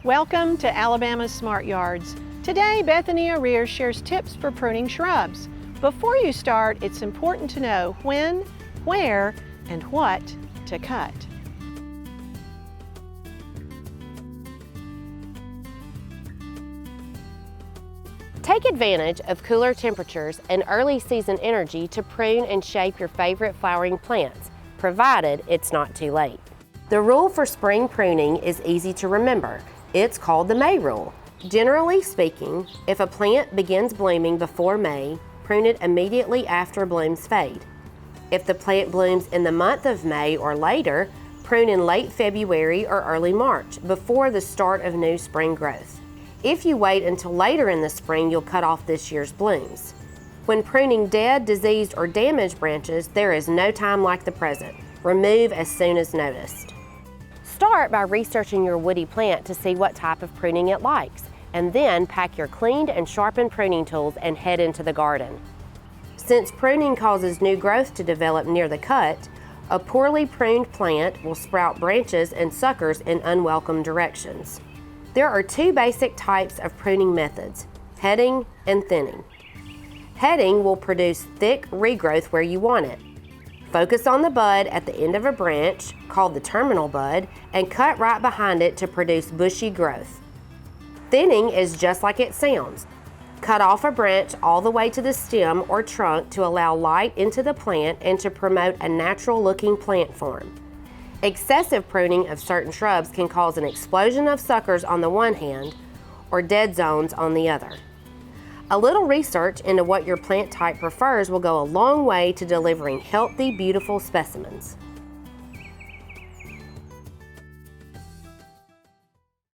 Welcome to Alabama's Smart Yards. Today, Bethany O'Rear shares tips for pruning shrubs. Before you start, it's important to know when, where, and what to cut. Take advantage of cooler temperatures and early season energy to prune and shape your favorite flowering plants, provided it's not too late. The rule for spring pruning is easy to remember. It's called the May rule. Generally speaking, if a plant begins blooming before May, prune it immediately after blooms fade. If the plant blooms in the month of May or later, prune in late February or early March, before the start of new spring growth. If you wait until later in the spring, you'll cut off this year's blooms. When pruning dead, diseased, or damaged branches, there is no time like the present. Remove as soon as noticed. Start by researching your woody plant to see what type of pruning it likes, and then pack your cleaned and sharpened pruning tools and head into the garden. Since pruning causes new growth to develop near the cut, a poorly pruned plant will sprout branches and suckers in unwelcome directions. There are two basic types of pruning methods, heading and thinning. Heading will produce thick regrowth where you want it. Focus on the bud at the end of a branch, called the terminal bud, and cut right behind it to produce bushy growth. Thinning is just like it sounds. Cut off a branch all the way to the stem or trunk to allow light into the plant and to promote a natural-looking plant form. Excessive pruning of certain shrubs can cause an explosion of suckers on the one hand or dead zones on the other. A little research into what your plant type prefers will go a long way to delivering healthy, beautiful specimens.